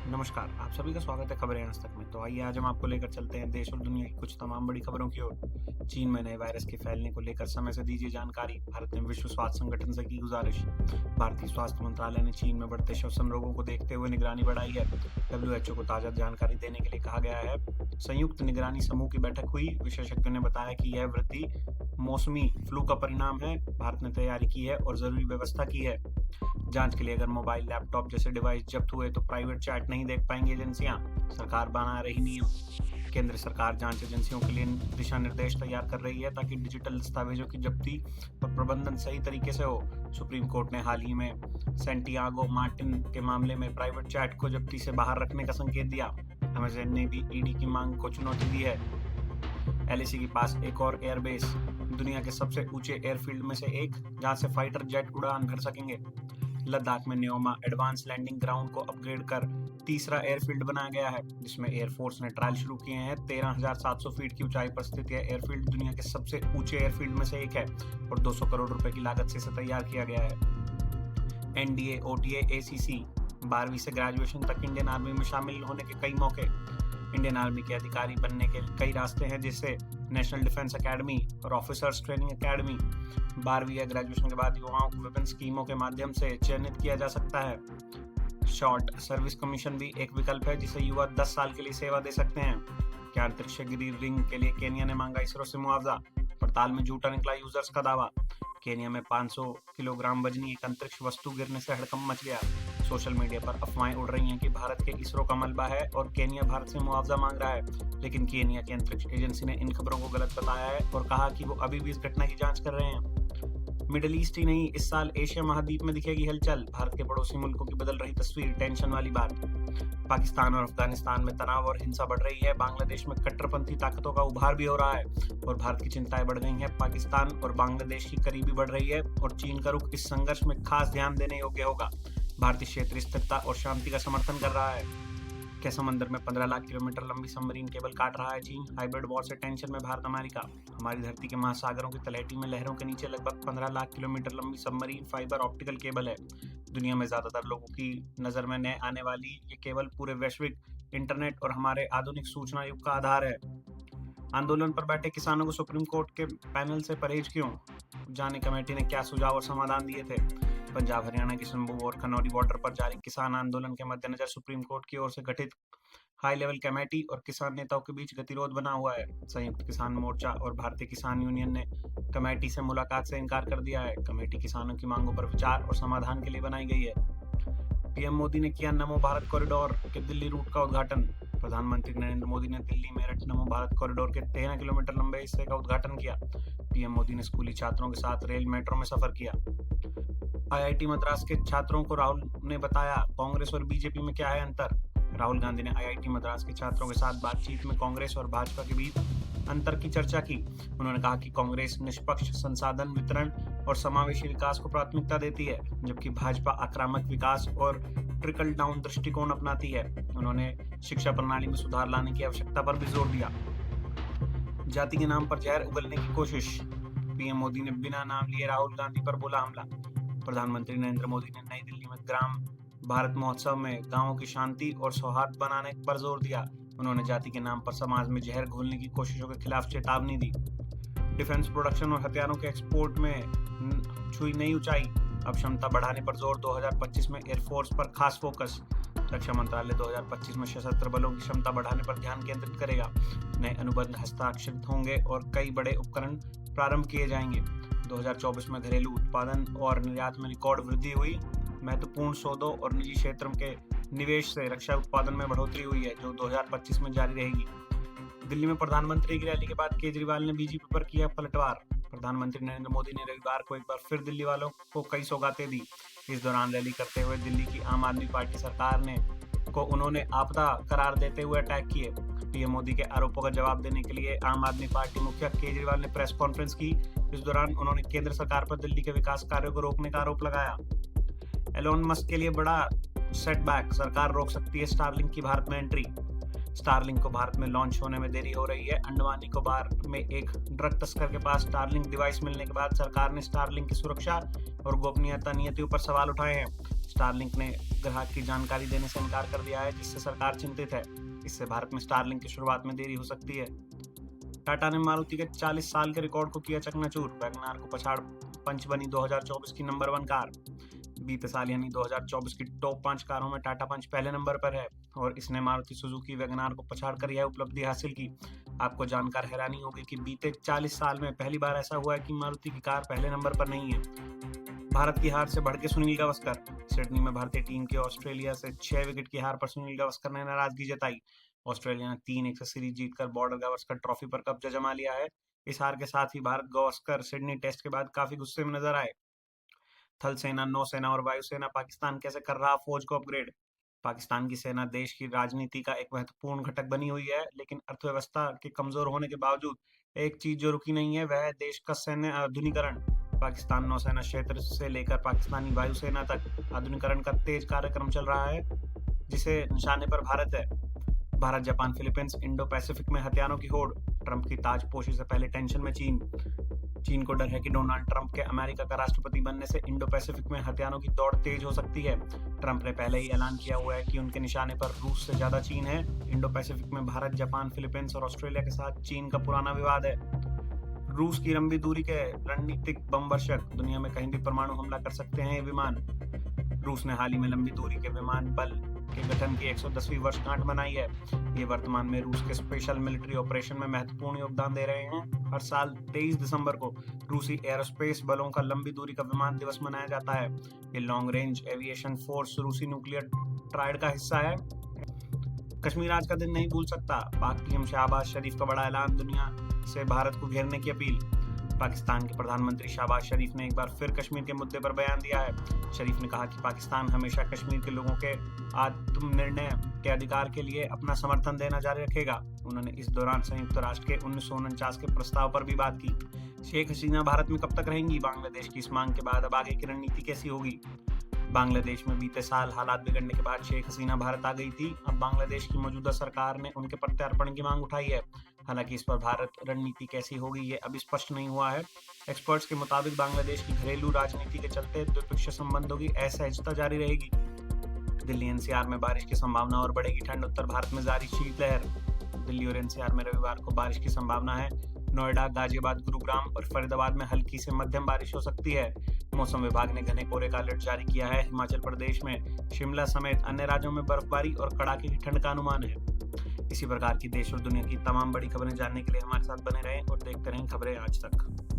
नमस्कार, आप सभी का स्वागत है खबरें आज तक में। तो आइए आज हम आपको लेकर चलते हैं देश और दुनिया की कुछ तमाम बड़ी खबरों की ओर। चीन में नए वायरस के फैलने को लेकर समय से दीजिए जानकारी। भारत ने विश्व स्वास्थ्य संगठन से की गुजारिश। भारतीय स्वास्थ्य मंत्रालय ने चीन में बढ़ते श्वसन रोगों को देखते हुए निगरानी बढ़ाई है। डब्ल्यूएचओ को ताजा जानकारी देने के लिए कहा गया है। संयुक्त निगरानी समूह की बैठक हुई। विशेषज्ञों ने बताया कि यह वृद्धि मौसमी फ्लू का परिणाम है। भारत ने तैयारी की है और जरूरी व्यवस्था की है। जांच के लिए अगर मोबाइल लैपटॉप जैसे डिवाइस जब्त हुए तो प्राइवेट चैट नहीं देख पाएंगी एजेंसियां। सरकार बना रही नियम। केंद्र सरकार जांच एजेंसियों के लिए दिशा निर्देश तैयार कर रही है ताकि डिजिटल दस्तावेजों की जब्ती और प्रबंधन सही तरीके से हो। सुप्रीम कोर्ट ने हाल ही में सेंटियागो मार्टिन के मामले में प्राइवेट चैट को जब्ती से बाहर रखने का संकेत दिया। अमेजन ने भी ईडी की मांग को चुनौती दी है। एलएसी के पास एक और एयरबेस, दुनिया के सबसे ऊंचे एयरफील्ड में से एक, जहां से फाइटर जेट उड़ान भर सकेंगे। लद्दाख में न्योमा एडवांस लैंडिंग ग्राउंड को अपग्रेड कर तीसरा एयरफील्ड बनाया गया है, जिसमें एयरफोर्स ने ट्रायल शुरू किए हैं। 13,700 फीट की ऊंचाई पर स्थित यह एयरफील्ड दुनिया के सबसे ऊंचे एयरफील्ड में से एक है और 200 करोड़ रुपए की लागत से इसे तैयार किया गया है। एनडीए, ओटीए, एसीसी, 12वीं से ग्रेजुएशन तक इंडियन आर्मी में शामिल होने के कई मौके। इंडियन आर्मी के अधिकारी बनने के कई रास्ते हैं, जिससे नेशनल डिफेंस एकेडमी और ऑफिसर्स ट्रेनिंग एकेडमी। 12वीं या ग्रेजुएशन के बाद युवाओं को विभिन्न स्कीमों के माध्यम से चयनित किया जा सकता है। शॉर्ट सर्विस कमीशन भी एक विकल्प है, जिसे युवा 10 साल के लिए सेवा दे सकते हैं। क्या अंतरिक्ष गिरी रिंग के लिए केनिया ने मांगा इसरो से मुआवजा। पड़ताल में झूठा निकला यूजर्स का दावा। केनिया में 500 किलोग्राम वजनी एक अंतरिक्ष वस्तु गिरने से हड़कंप मच गया। सोशल मीडिया पर अफवाहें उड़ रही हैं कि भारत के इसरो का मलबा है और केनिया भारत से मुआवजा मांग रहा है, लेकिन केनिया की अंतरिक्ष एजेंसी ने इन खबरों को गलत बताया है और कहा कि वो अभी भी इस घटना की जांच कर रहे हैं। मिडिल ईस्ट ही नहीं, इस साल एशिया महाद्वीप में दिखेगी हलचल। भारत के पड़ोसी मुल्कों की बदल रही तस्वीर, टेंशन वाली बात। पाकिस्तान और अफगानिस्तान में तनाव और हिंसा बढ़ रही है। बांग्लादेश में कट्टरपंथी ताकतों का उभार भी हो रहा है और भारत की चिंताएं बढ़ गई हैं। पाकिस्तान और बांग्लादेश की करीबी बढ़ रही है और चीन का रुख इस संघर्ष में खास ध्यान देने योग्य होगा। भारतीय क्षेत्रीय स्थिरता और शांति का समर्थन कर रहा है। क्या समंदर में 15 लाख किलोमीटर लंबी सबमरीन केबल काट रहा है चीन। हाइब्रिड वॉर से टेंशन में भारत अमेरिका। हमारी धरती के महासागरों की तलहटी में लहरों के नीचे लगभग 15 लाख किलोमीटर लंबी सबमरीन फाइबर ऑप्टिकल केबल है। दुनिया में ज्यादातर लोगों की नजर में नए आने वाली ये केबल पूरे वैश्विक इंटरनेट और हमारे आधुनिक सूचना युग का आधार है। आंदोलन पर बैठे किसानों को सुप्रीम कोर्ट के पैनल से परहेज क्यों, जाने कमेटी ने क्या सुझाव और समाधान दिए थे। पंजाब हरियाणा की शंभू और खनौरी बॉर्डर पर जारी किसान आंदोलन के मद्देनजर सुप्रीम कोर्ट की ओर से गठित हाई लेवल कमेटी और किसान नेताओं के बीच गतिरोध बना हुआ है। संयुक्त किसान मोर्चा और भारतीय किसान यूनियन ने कमेटी से मुलाकात से इनकार कर दिया है। कमेटी किसानों की मांगों पर विचार और समाधान के लिए बनाई गई है। पीएम मोदी ने किया नमो भारत कॉरिडोर के दिल्ली रूट का उद्घाटन। प्रधानमंत्री नरेंद्र मोदी ने दिल्ली मेरठ नमो भारत कॉरिडोर के 13 किलोमीटर लंबे हिस्से का उद्घाटन किया। पीएम मोदी ने स्कूली छात्रों के साथ रेल मेट्रो में सफर किया। आईआईटी मद्रास के छात्रों को राहुल ने बताया कांग्रेस और बीजेपी में क्या है अंतर। राहुल गांधी ने आईआईटी मद्रास के छात्रों के साथ बातचीत में कांग्रेस और भाजपा के बीच अंतर की चर्चा की। उन्होंने कहा कि कांग्रेस निष्पक्ष संसाधन वितरण और समावेशी विकास को प्राथमिकता देती है, जबकि भाजपा आक्रामक विकास और ट्रिकल डाउन दृष्टिकोण अपनाती है। उन्होंने शिक्षा प्रणाली में सुधार लाने की आवश्यकता पर भी जोर दिया। जाति के नाम पर जहर उगलने की कोशिश। पीएम मोदी ने बिना नाम लिए राहुल गांधी पर बोला हमला। प्रधानमंत्री नरेंद्र मोदी ने नई दिल्ली में ग्राम भारत महोत्सव में गांवों की शांति और सौहार्द बनाने पर जोर दिया। उन्होंने जाति के नाम पर समाज में जहर घोलने की कोशिशों के खिलाफ चेतावनी दी। डिफेंस प्रोडक्शन और हथियारों के एक्सपोर्ट में छुई नई ऊंचाई। अब क्षमता बढ़ाने पर जोर। 2025 में एयरफोर्स पर खास फोकस। रक्षा मंत्रालय 2025 में सशस्त्र बलों की क्षमता बढ़ाने पर ध्यान केंद्रित करेगा। नए अनुबंध हस्ताक्षरित होंगे और कई बड़े उपकरण प्रारंभ किए जाएंगे। 2024 में घरेलू उत्पादन और निर्यात में रिकॉर्ड वृद्धि हुई। महत्वपूर्ण सौदों और निजी क्षेत्र के निवेश से रक्षा उत्पादन में बढ़ोतरी हुई है, जो 2025 में जारी रहेगी। दिल्ली में प्रधानमंत्री की रैली के बाद केजरीवाल ने बीजेपी पर किया पलटवार। प्रधानमंत्री नरेंद्र मोदी ने रविवार को एक बार फिर दिल्ली वालों को कई सौगातें दी। इस दौरान रैली करते हुए दिल्ली की आम आदमी पार्टी सरकार को उन्होंने आपदा करार देते हुए अटैक किए। पीएम मोदी के आरोपों का जवाब देने के लिए आम आदमी पार्टी मुखिया केजरीवाल ने प्रेस कॉन्फ्रेंस की। इस दौरान उन्होंने केंद्र सरकार पर दिल्ली के विकास कार्यों को रोकने का आरोप लगाया। एलोन मस्क के लिए बड़ा सेटबैक, सरकार रोक सकती है स्टारलिंक की भारत में एंट्री। स्टारलिंक को भारत में लॉन्च होने में देरी हो रही है। अंडमान निकोबार में एक ड्रग तस्कर के पास स्टारलिंक डिवाइस मिलने के बाद सरकार ने स्टारलिंक की सुरक्षा और गोपनीयता नीतियों पर सवाल उठाए हैं। स्टारलिंक ने ग्राहक की जानकारी देने से इनकार कर दिया है, जिससे सरकार चिंतित है। इससे भारत में स्टारलिंक की शुरुआत में देरी हो सकती है। टाटा ने मारुति के 40 साल के रिकॉर्ड को किया चकनाचूर। वैगनआर को पछाड़ पंच बनी 2024 की नंबर 1 कार। बीते साल यानी 2024 की टॉप 5 कारों में टाटा पंच पहले नंबर पर है और इसने मारुति सुजुकी वैगनआर को पछाड़कर यह उपलब्धि हासिल की। आपको जानकर हैरानी होगी कि बीते 40 साल में पहली बार ऐसा हुआ है कि मारुति की कार पहले नंबर पर नहीं है। भारत की हार से भड़के सुनील गावस्कर। सिडनी में भारतीय टीम की ऑस्ट्रेलिया से 6 विकेट की हार पर सुनील गावस्कर ने नाराजगी जताई। ऑस्ट्रेलिया ने 3-1 से सीरीज जीतकर बॉर्डर गावस्कर ट्रॉफी पर कब्जा जमा लिया है। इस हार के साथ ही भारत गावस्कर सिडनी टेस्ट के बाद काफी गुस्से में नजर आए। थल सेना, नौसेना और वायुसेना पाकिस्तान कैसे कर रहा फौज को अपग्रेड। पाकिस्तान की सेना देश की राजनीति का एक महत्वपूर्ण घटक बनी हुई है, लेकिन अर्थव्यवस्था के कमजोर होने के बावजूद एक चीज जो रुकी नहीं है वह है देश का सैन्य आधुनिकीकरण। पाकिस्तान नौसेना क्षेत्र से लेकर पाकिस्तानी वायुसेना तक आधुनिकीकरण का तेज कार्यक्रम चल रहा है, जिसे निशाने पर भारत है। Bharat, Japan, Philippines, Indo Pacific में हथियारों की होड़। ट्रंप की ताजपोशी से पहले टेंशन में चीन को डर है कि डोनाल्ड ट्रंप के अमेरिका का राष्ट्रपति बनने से इंडो पैसिफिक में हथियारों की दौड़ तेज हो सकती है। ट्रंप ने पहले ही ऐलान किया हुआ है कि उनके निशाने पर रूस से ज्यादा चीन है। इंडो पैसिफिक में भारत, जापान, फिलीपींस और ऑस्ट्रेलिया के साथ चीन का पुराना विवाद है। रूस की लंबी दूरी के रणनीतिक बम वर्षक। दुनिया में कहीं भी परमाणु हमला कर सकते हैं ये विमान। रूस ने हाल ही में लंबी दूरी के विमान बल के गठन की 110वीं वर्षगांठ मनाई है। ये वर्तमान में रूस के स्पेशल मिलिट्री ऑपरेशन में महत्वपूर्ण योगदान दे रहे हैं। हर साल 23 दिसंबर को रूसी एरोस्पेस बलों का लंबी दूरी का विमान दिवस मनाया जाता है। ये लॉन्ग रेंज एविएशन फोर्स रूसी न्यूक्लियर ट्रायड का हिस्सा है। कश्मीर आज का दिन नहीं भूल सकता। पाक पीएम शहबाज शरीफ का बड़ा ऐलान, दुनिया से भारत को घेरने की अपील। पाकिस्तान के प्रधानमंत्री शहबाज शरीफ ने एक बार फिर कश्मीर के मुद्दे पर बयान दिया है। शरीफ ने कहा कि पाकिस्तान हमेशा कश्मीर के लोगों के आत्मनिर्णय के अधिकार के लिए अपना समर्थन देना जारी रखेगा। उन्होंने इस दौरान संयुक्त राष्ट्र के 1949 के प्रस्ताव पर भी बात की। शेख हसीना भारत में कब तक रहेंगी? बांग्लादेश की इस मांग के बाद अब आगे की रणनीति कैसी होगी? बांग्लादेश में बीते साल हालात बिगड़ने के बाद शेख हसीना भारत आ गई थी। अब बांग्लादेश की मौजूदा सरकार ने उनके प्रत्यार्पण की मांग उठाई है। हालांकि इस पर भारत रणनीति कैसी होगी ये अभी स्पष्ट नहीं हुआ है। एक्सपर्ट्स के मुताबिक बांग्लादेश की घरेलू राजनीति के चलते द्विपक्षीय संबंधों की असहजता जारी रहेगी। दिल्ली एनसीआर में बारिश की संभावना और बढ़ेगी ठंड। उत्तर भारत में जारी शीतलहर। दिल्ली और एनसीआर में रविवार को बारिश की संभावना है। नोएडा, गाजियाबाद, गुरुग्राम और फरीदाबाद में हल्की से मध्यम बारिश हो सकती है। मौसम विभाग ने घने कोहरे का अलर्ट जारी किया है। हिमाचल प्रदेश में शिमला समेत अन्य राज्यों में बर्फबारी और कड़ाके की ठंड का अनुमान है। इसी प्रकार की देश और दुनिया की तमाम बड़ी खबरें जानने के लिए हमारे साथ बने रहें और देखते रहें खबरें आज तक।